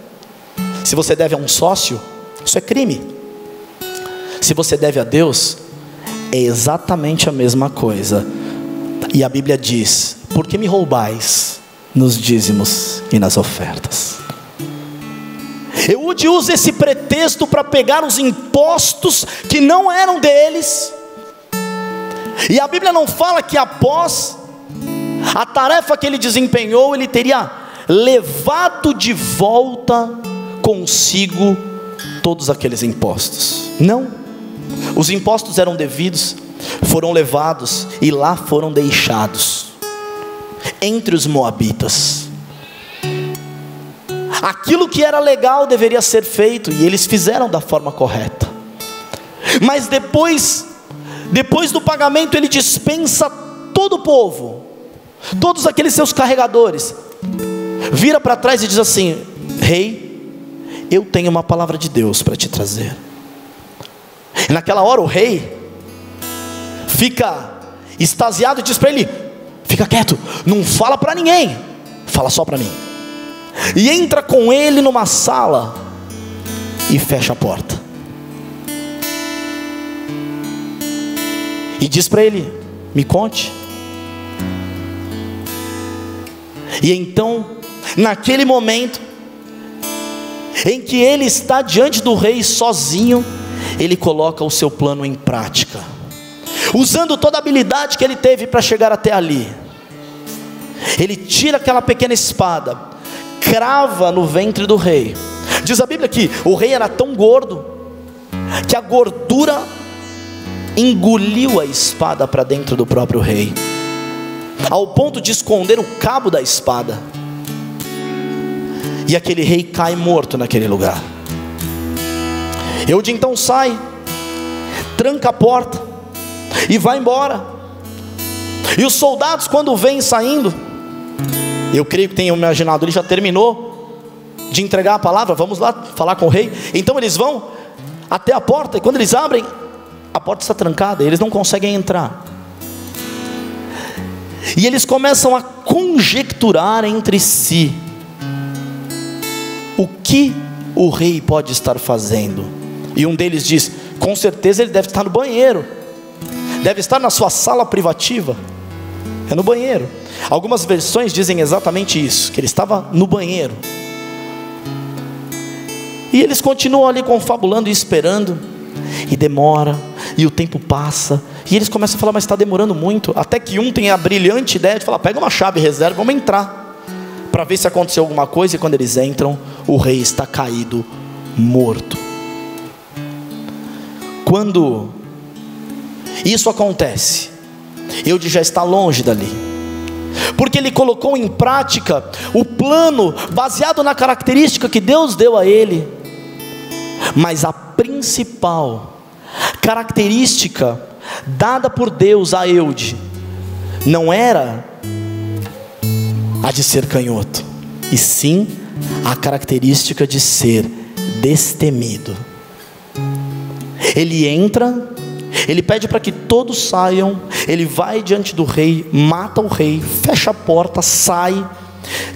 [SPEAKER 1] Se você deve a um sócio, isso é crime. Se você deve a Deus, é exatamente a mesma coisa. E a Bíblia diz, por que me roubais nos dízimos e nas ofertas? Eude usa esse pretexto para pegar os impostos que não eram deles. E a Bíblia não fala que após a tarefa que ele desempenhou, ele teria levado de volta consigo todos aqueles impostos. Não, os impostos eram devidos, foram levados e lá foram deixados entre os moabitas. Aquilo que era legal deveria ser feito, e eles fizeram da forma correta. Mas depois do pagamento, ele dispensa todo o povo, todos aqueles seus carregadores, vira para trás e diz assim: rei, eu tenho uma palavra de Deus para te trazer. E naquela hora o rei fica extasiado e diz para ele: fica quieto, não fala para ninguém, fala só para mim. E entra com ele numa sala e fecha a porta. E diz para ele: me conte. E então, naquele momento em que ele está diante do rei sozinho, ele coloca o seu plano em prática, usando toda a habilidade que ele teve para chegar até ali. Ele tira aquela pequena espada, crava no ventre do rei. Diz a Bíblia que o rei era tão gordo que a gordura engoliu a espada para dentro do próprio rei, ao ponto de esconder o cabo da espada. E aquele rei cai morto naquele lugar. Eude então sai, tranca a porta e vai embora. E os soldados, quando vêm saindo, eu creio que tenham imaginado, ele já terminou de entregar a palavra, vamos lá falar com o rei. Então eles vão até a porta, e quando eles abrem, a porta está trancada, eles não conseguem entrar. E eles começam a conjecturar entre si o que o rei pode estar fazendo. E um deles diz: com certeza ele deve estar no banheiro, deve estar na sua sala privativa. É no banheiro. Algumas versões dizem exatamente isso, que ele estava no banheiro. E eles continuam ali confabulando e esperando, e demora, e o tempo passa, e eles começam a falar: mas está demorando muito. Até que um tem a brilhante ideia de falar: pega uma chave reserva, vamos entrar, para ver se aconteceu alguma coisa. E quando eles entram, o rei está caído, morto. Quando isso acontece, Eude já está longe dali, porque ele colocou em prática o plano baseado na característica que Deus deu a ele. Mas a principal característica dada por Deus a Eude não era a de ser canhoto, e sim a característica de ser destemido. Ele entra, ele pede para que todos saiam, ele vai diante do rei, mata o rei, fecha a porta, sai.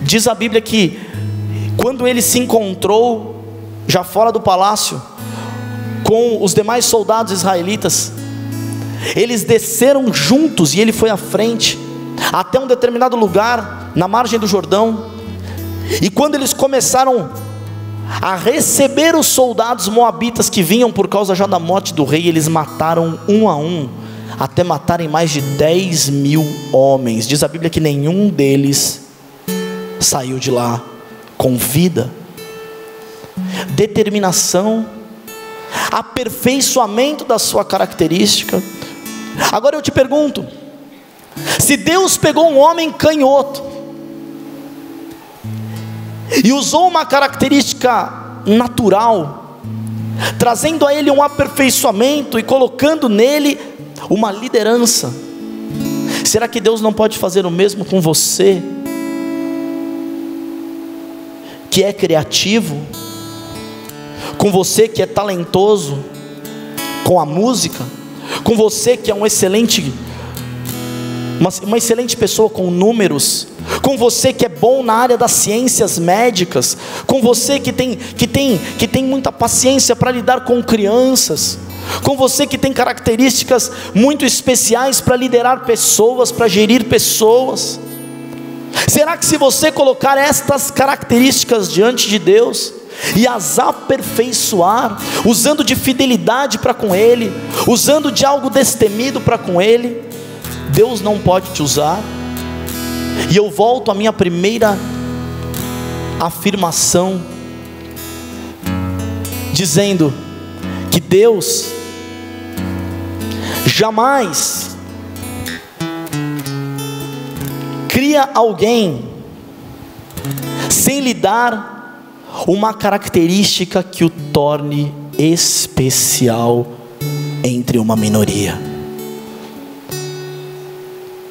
[SPEAKER 1] Diz a Bíblia que quando ele se encontrou já fora do palácio com os demais soldados israelitas, eles desceram juntos e ele foi à frente até um determinado lugar na margem do Jordão. E quando eles começaram a receber os soldados moabitas que vinham por causa já da morte do rei, eles mataram um a um, até matarem mais de 10.000 homens. Diz a Bíblia que nenhum deles saiu de lá com vida. Determinação, aperfeiçoamento da sua característica. Agora eu te pergunto: se Deus pegou um homem canhoto e usou uma característica natural, trazendo a ele um aperfeiçoamento e colocando nele uma liderança, será que Deus não pode fazer o mesmo com você, que é criativo, com você que é talentoso com a música, com você que é uma excelente pessoa com números, com você que é bom na área das ciências médicas, com você que tem muita paciência para lidar com crianças, com você que tem características muito especiais para liderar pessoas, para gerir pessoas? Será que se você colocar estas características diante de Deus e as aperfeiçoar, usando de fidelidade para com Ele, usando de algo destemido para com Ele, Deus não pode te usar? E eu volto à minha primeira afirmação, dizendo que Deus jamais cria alguém sem lhe dar uma característica que o torne especial entre uma minoria.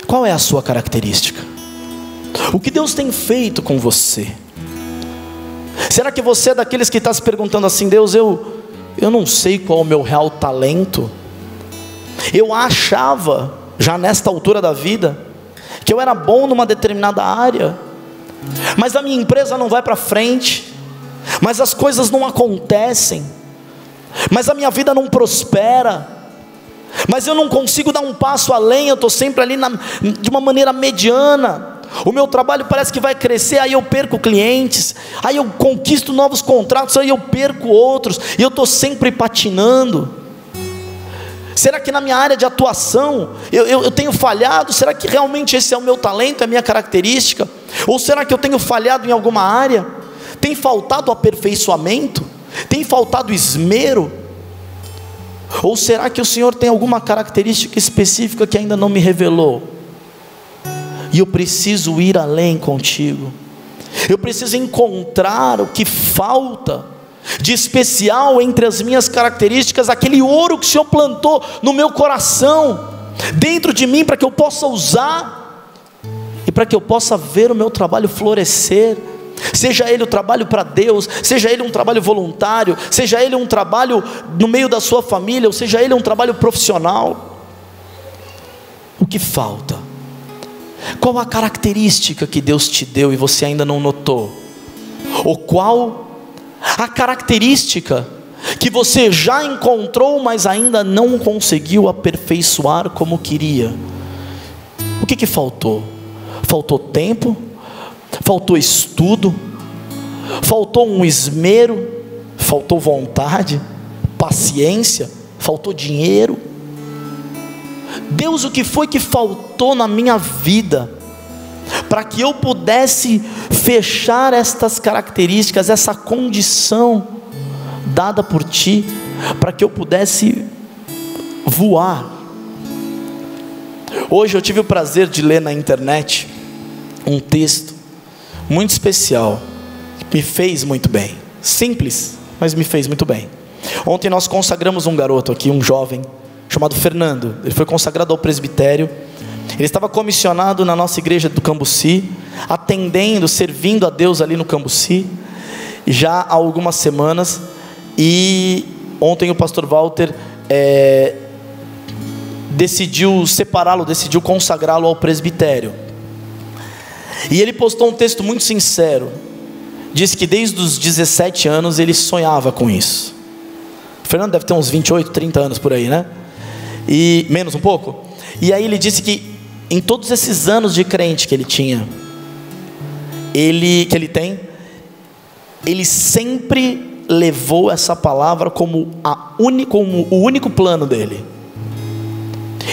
[SPEAKER 1] Qual é a sua característica? O que Deus tem feito com você? Será que você é daqueles que está se perguntando assim: Deus, eu não sei qual é o meu real talento? Eu achava, já nesta altura da vida, que eu era bom numa determinada área, mas a minha empresa não vai para frente, mas as coisas não acontecem, mas a minha vida não prospera, mas eu não consigo dar um passo além, eu estou sempre ali de uma maneira mediana. O meu trabalho parece que vai crescer, aí eu perco clientes, aí eu conquisto novos contratos, aí eu perco outros, e eu estou sempre patinando. Será que na minha área de atuação eu tenho falhado? Será que realmente esse é o meu talento, é a minha característica? Ou será que eu tenho falhado em alguma área? Tem faltado aperfeiçoamento? Tem faltado esmero? Ou será que o Senhor tem alguma característica específica que ainda não me revelou? E eu preciso ir além contigo. Eu preciso encontrar o que falta de especial entre as minhas características, aquele ouro que o Senhor plantou no meu coração, dentro de mim, para que eu possa usar, e para que eu possa ver o meu trabalho florescer. Seja ele o trabalho para Deus, seja ele um trabalho voluntário, seja ele um trabalho no meio da sua família, ou seja ele um trabalho profissional. O que falta? Qual a característica que Deus te deu e você ainda não notou? Ou qual a característica que você já encontrou, mas ainda não conseguiu aperfeiçoar como queria? O que faltou? Faltou tempo? Faltou estudo? Faltou um esmero? Faltou vontade? Paciência? Faltou dinheiro? Deus, o que foi que faltou na minha vida para que eu pudesse fechar estas características, essa condição dada por Ti, para que eu pudesse voar? Hoje eu tive o prazer de ler na internet um texto muito especial, que me fez muito bem. Simples, mas me fez muito bem. Ontem nós consagramos um garoto aqui, um jovem chamado Fernando. Ele foi consagrado ao presbitério. Ele estava comissionado na nossa igreja do Cambuci, atendendo, servindo a Deus ali no Cambuci, já há algumas semanas. E ontem o pastor Walter decidiu separá-lo, decidiu consagrá-lo ao presbitério. E ele postou um texto muito sincero. Disse que desde os 17 anos ele sonhava com isso. O Fernando deve ter uns 28, 30 anos por aí, né? E menos um pouco. E aí ele disse que em todos esses anos de crente que ele tinha, ele sempre levou essa palavra como o único plano dele.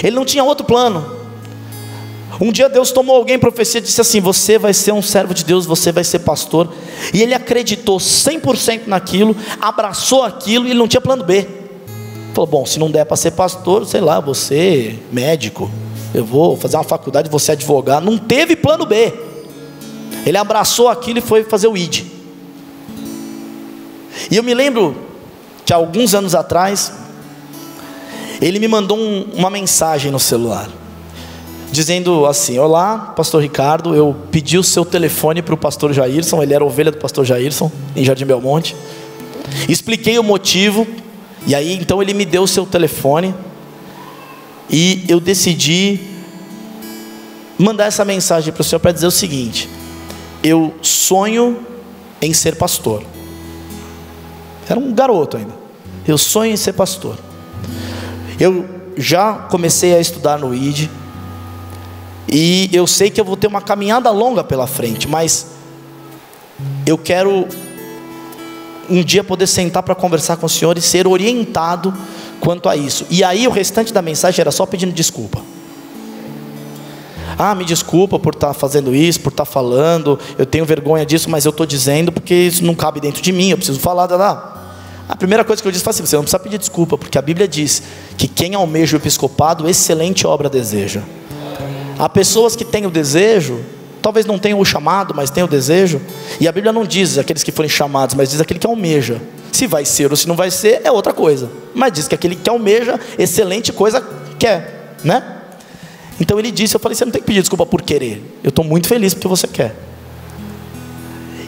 [SPEAKER 1] Ele não tinha outro plano. Um dia Deus tomou alguém, profecia, e disse assim: você vai ser um servo de Deus, você vai ser pastor. E ele acreditou 100% naquilo, abraçou aquilo, e ele não tinha plano B. Falou: bom, se não der para ser pastor, sei lá, vou ser médico, eu vou fazer uma faculdade, vou ser advogado. Não teve plano B. Ele abraçou aquilo e foi fazer o ID. E eu me lembro que há alguns anos atrás ele me mandou uma mensagem no celular, dizendo assim: olá, pastor Ricardo, eu pedi o seu telefone para o pastor Jairson. Ele era ovelha do pastor Jairson, em Jardim Belmonte. Expliquei o motivo, e aí então ele me deu o seu telefone, e eu decidi mandar essa mensagem para o senhor para dizer o seguinte: eu sonho em ser pastor. Era um garoto ainda. Eu sonho em ser pastor. Eu já comecei a estudar no ID, e eu sei que eu vou ter uma caminhada longa pela frente, mas eu quero um dia poder sentar para conversar com o senhor e ser orientado quanto a isso. E aí o restante da mensagem era só pedindo desculpa. Me desculpa por estar fazendo isso, por estar falando, eu tenho vergonha disso, mas eu estou dizendo porque isso não cabe dentro de mim, eu preciso falar. A primeira coisa que eu disse foi assim: você não precisa pedir desculpa, porque a Bíblia diz que quem almeja o episcopado, excelente obra deseja. Há pessoas que têm o desejo, talvez não tenham o chamado, mas têm o desejo, e a Bíblia não diz aqueles que forem chamados, mas diz aquele que almeja. Se vai ser ou se não vai ser, é outra coisa, mas diz que aquele que almeja, excelente coisa quer, né? Então ele disse, eu falei, você não tem que pedir desculpa por querer, eu estou muito feliz porque você quer.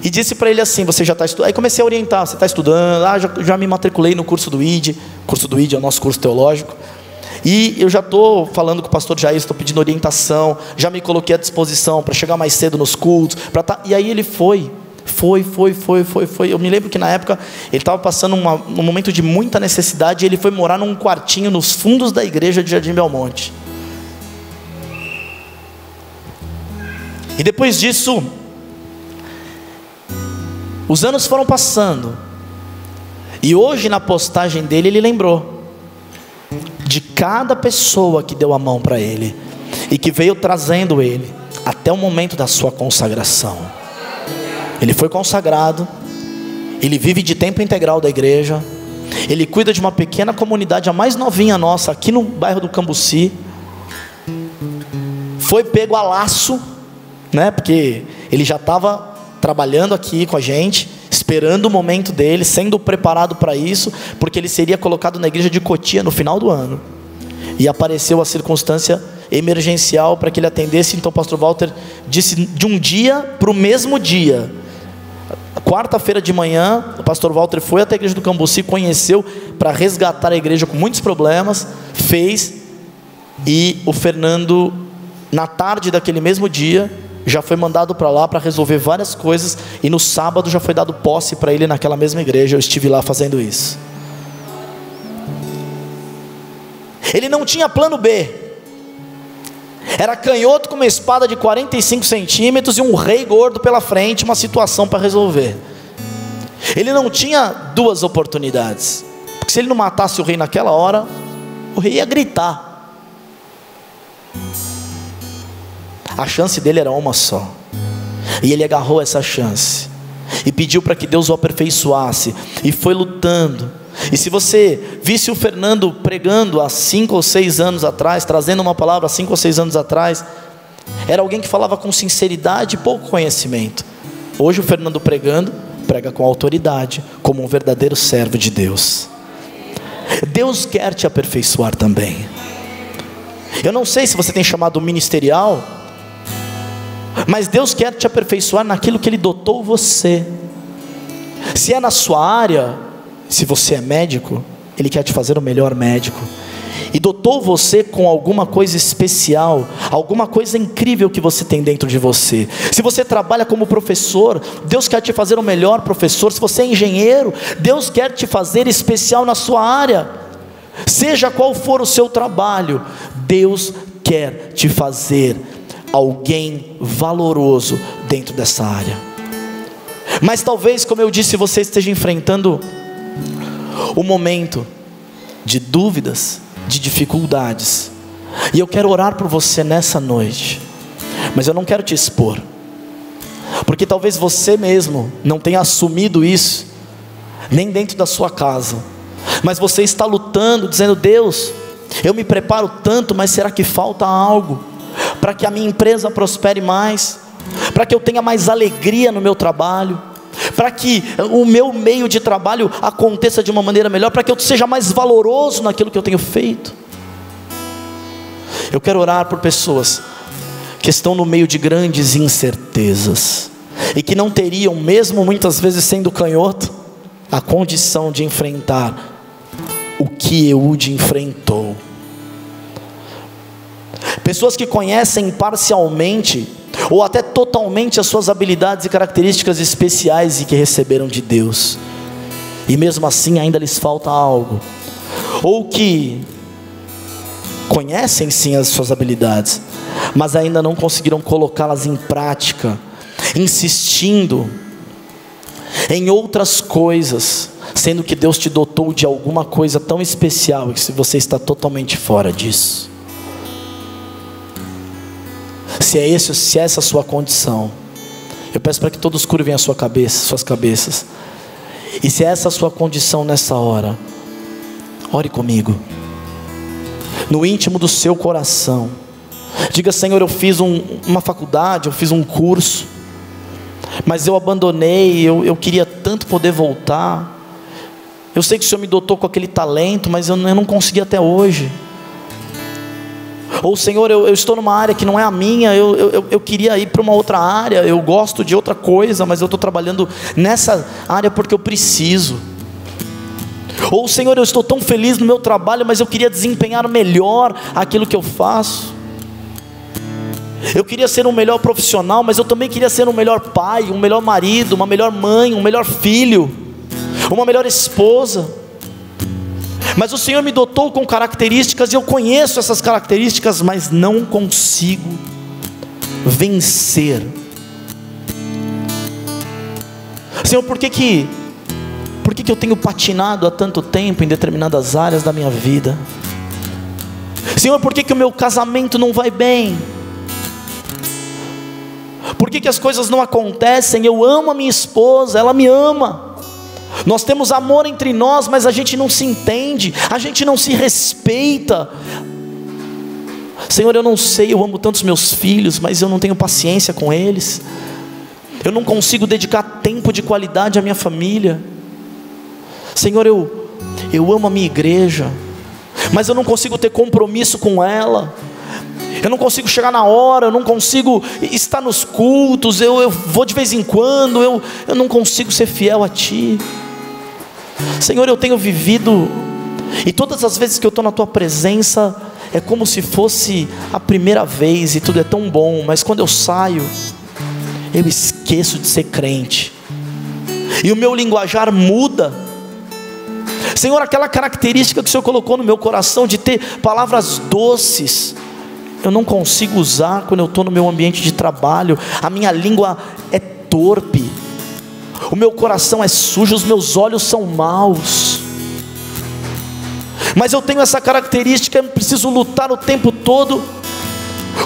[SPEAKER 1] E disse para ele assim: você já está estudando? Aí comecei a orientar: você está estudando? Já me matriculei no curso do ID. O curso do ID é o nosso curso teológico. E eu já estou falando com o pastor Jair, estou pedindo orientação, já me coloquei à disposição para chegar mais cedo nos cultos. E aí ele foi. Eu me lembro que na época ele estava passando um momento de muita necessidade, e ele foi morar num quartinho nos fundos da igreja de Jardim Belmonte. E depois disso, os anos foram passando, e hoje na postagem dele ele lembrou de cada pessoa que deu a mão para ele e que veio trazendo ele até o momento da sua consagração. Ele foi consagrado, ele vive de tempo integral da igreja, ele cuida de uma pequena comunidade, a mais novinha nossa, aqui no bairro do Cambuci. Foi pego a laço, né? Porque ele já estava trabalhando aqui com a gente, esperando o momento dele, sendo preparado para isso, porque ele seria colocado na igreja de Cotia no final do ano, e apareceu a circunstância emergencial para que ele atendesse. Então o pastor Walter disse, de um dia para o mesmo dia, quarta-feira de manhã, o pastor Walter foi até a igreja do Cambuci, conheceu, para resgatar a igreja com muitos problemas, fez, e o Fernando, na tarde daquele mesmo dia, já foi mandado para lá para resolver várias coisas, e no sábado já foi dado posse para ele naquela mesma igreja. Eu estive lá fazendo isso. Ele não tinha plano B, era canhoto com uma espada de 45 centímetros e um rei gordo pela frente, uma situação para resolver. Ele não tinha duas oportunidades, porque se ele não matasse o rei naquela hora, o rei ia gritar. A chance dele era uma só, e ele agarrou essa chance e pediu para que Deus o aperfeiçoasse, e foi lutando. E se você visse o Fernando pregando há 5 ou 6 anos atrás, trazendo uma palavra há 5 ou 6 anos atrás, era alguém que falava com sinceridade e pouco conhecimento. Hoje o Fernando prega com autoridade, como um verdadeiro servo de Deus. Deus quer te aperfeiçoar também. Eu não sei se você tem chamado ministerial, mas Deus quer te aperfeiçoar naquilo que Ele dotou você. Se é na sua área, se você é médico, Ele quer te fazer o melhor médico, e dotou você com alguma coisa especial, alguma coisa incrível que você tem dentro de você. Se você trabalha como professor, Deus quer te fazer o melhor professor. Se você é engenheiro, Deus quer te fazer especial na sua área. Seja qual for o seu trabalho, Deus quer te fazer alguém valoroso dentro dessa área. Mas talvez, como eu disse, você esteja enfrentando um momento de dúvidas, de dificuldades, e eu quero orar por você nessa noite, mas eu não quero te expor, porque talvez você mesmo não tenha assumido isso, nem dentro da sua casa, mas você está lutando, dizendo: Deus, eu me preparo tanto, mas será que falta algo para que a minha empresa prospere mais, para que eu tenha mais alegria no meu trabalho, para que o meu meio de trabalho aconteça de uma maneira melhor, para que eu seja mais valoroso naquilo que eu tenho feito. Eu quero orar por pessoas que estão no meio de grandes incertezas, e que não teriam, mesmo muitas vezes sendo canhoto, a condição de enfrentar o que Eude enfrentou. Pessoas que conhecem parcialmente ou até totalmente as suas habilidades e características especiais e que receberam de Deus, e mesmo assim ainda lhes falta algo, ou que conhecem sim as suas habilidades, mas ainda não conseguiram colocá-las em prática, insistindo em outras coisas, sendo que Deus te dotou de alguma coisa tão especial, e que se você está totalmente fora disso. se é essa a sua condição, eu peço para que todos curvem a sua cabeça, suas cabeças. E se é essa a sua condição nessa hora, ore comigo, no íntimo do seu coração. Diga: Senhor, eu fiz uma faculdade, eu fiz um curso, mas eu abandonei, eu queria tanto poder voltar. Eu sei que o Senhor me dotou com aquele talento, mas eu não consegui até hoje. Ou Senhor, eu estou numa área que não é a minha, eu queria ir para uma outra área, eu gosto de outra coisa, mas eu estou trabalhando nessa área porque eu preciso. Ou Senhor, eu estou tão feliz no meu trabalho, mas eu queria desempenhar melhor aquilo que eu faço. Eu queria ser um melhor profissional, mas eu também queria ser um melhor pai, um melhor marido, uma melhor mãe, um melhor filho, uma melhor esposa. Mas o Senhor me dotou com características, e eu conheço essas características, mas não consigo vencer. Senhor, por que eu tenho patinado há tanto tempo em determinadas áreas da minha vida? Senhor, por que o meu casamento não vai bem? Por que as coisas não acontecem? Eu amo a minha esposa, ela me ama, nós temos amor entre nós, mas a gente não se entende, a gente não se respeita. Senhor, eu não sei, eu amo tantos meus filhos, mas eu não tenho paciência com eles. Eu não consigo dedicar tempo de qualidade à minha família. Senhor, eu amo a minha igreja, mas eu não consigo ter compromisso com ela. Eu não consigo chegar na hora, eu não consigo estar nos cultos, eu vou de vez em quando, eu não consigo ser fiel a Ti. Senhor, eu tenho vivido, e todas as vezes que eu estou na Tua presença, é como se fosse a primeira vez, e tudo é tão bom, mas quando eu saio, eu esqueço de ser crente, e o meu linguajar muda. Senhor, aquela característica que o Senhor colocou no meu coração, de ter palavras doces, eu não consigo usar quando eu estou no meu ambiente de trabalho. A minha língua é torpe, o meu coração é sujo, os meus olhos são maus. Mas eu tenho essa característica, eu preciso lutar o tempo todo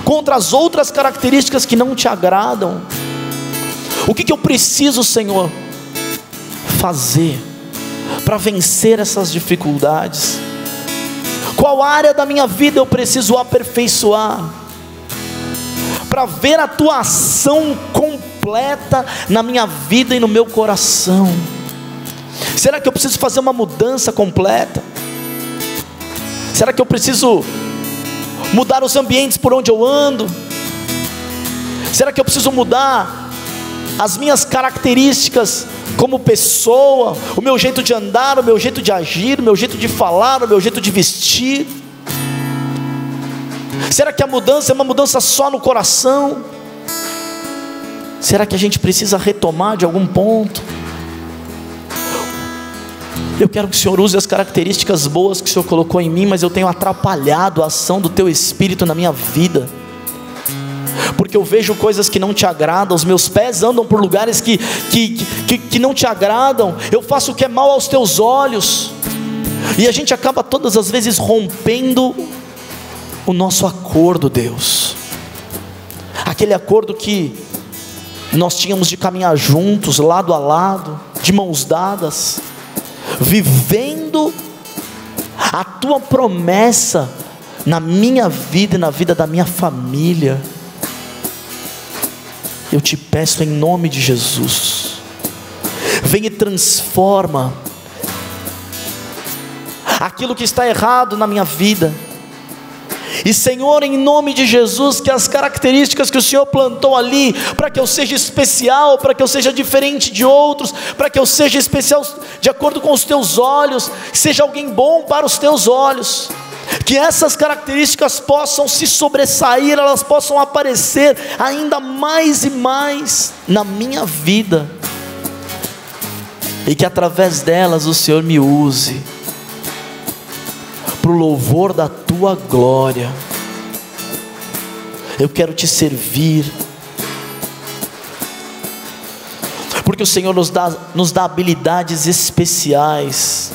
[SPEAKER 1] contra as outras características que não Te agradam. O que eu preciso, Senhor, fazer para vencer essas dificuldades? Qual área da minha vida eu preciso aperfeiçoar para ver a Tua ação completa na minha vida e no meu coração? Será que eu preciso fazer uma mudança completa? Será que eu preciso mudar os ambientes por onde eu ando? Será que eu preciso mudar as minhas características como pessoa, o meu jeito de andar, o meu jeito de agir, o meu jeito de falar, o meu jeito de vestir? Será que a mudança é uma mudança só no coração? Será que a gente precisa retomar de algum ponto? Eu quero que o Senhor use as características boas que o Senhor colocou em mim, mas eu tenho atrapalhado a ação do Teu Espírito na minha vida, porque eu vejo coisas que não Te agradam, os meus pés andam por lugares que não Te agradam, eu faço o que é mal aos Teus olhos, e a gente acaba todas as vezes rompendo o nosso acordo, Deus, aquele acordo que nós tínhamos de caminhar juntos, lado a lado, de mãos dadas, vivendo a Tua promessa na minha vida e na vida da minha família. Eu Te peço em nome de Jesus, vem e transforma aquilo que está errado na minha vida. E Senhor, em nome de Jesus, que as características que o Senhor plantou ali, para que eu seja especial, para que eu seja diferente de outros, para que eu seja especial de acordo com os Teus olhos, seja alguém bom para os Teus olhos, que essas características possam se sobressair, elas possam aparecer ainda mais e mais na minha vida, e que através delas o Senhor me use para o louvor da Tua glória. Eu quero Te servir, porque o Senhor nos dá habilidades especiais,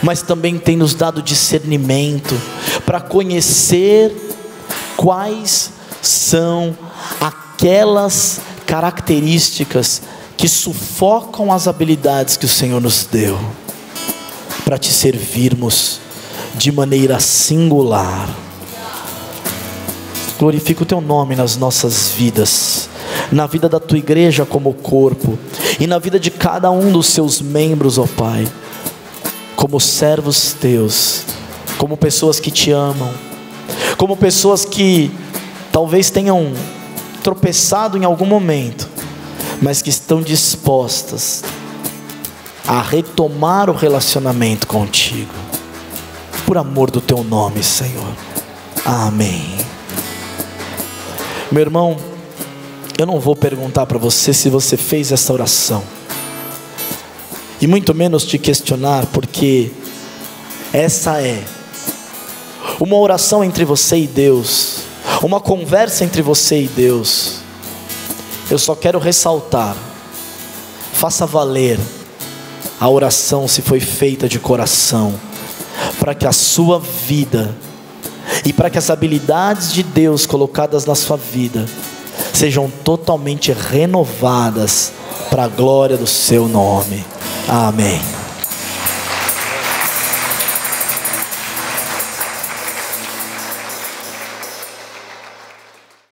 [SPEAKER 1] mas também tem nos dado discernimento para conhecer quais são aquelas características que sufocam as habilidades que o Senhor nos deu para te servirmos de maneira singular. Glorifica o teu nome nas nossas vidas, na vida da tua igreja como corpo, e na vida de cada um dos seus membros, ó Pai, como servos teus, como pessoas que te amam, como pessoas que talvez tenham tropeçado em algum momento, mas que estão dispostas a retomar o relacionamento contigo, por amor do teu nome, Senhor. Amém. Meu irmão, eu não vou perguntar para você se você fez essa oração, e muito menos te questionar, porque essa é uma oração entre você e Deus, uma conversa entre você e Deus. Eu só quero ressaltar: faça valer a oração se foi feita de coração, para que a sua vida e para que as habilidades de Deus colocadas na sua vida sejam totalmente renovadas para a glória do seu nome. Amém.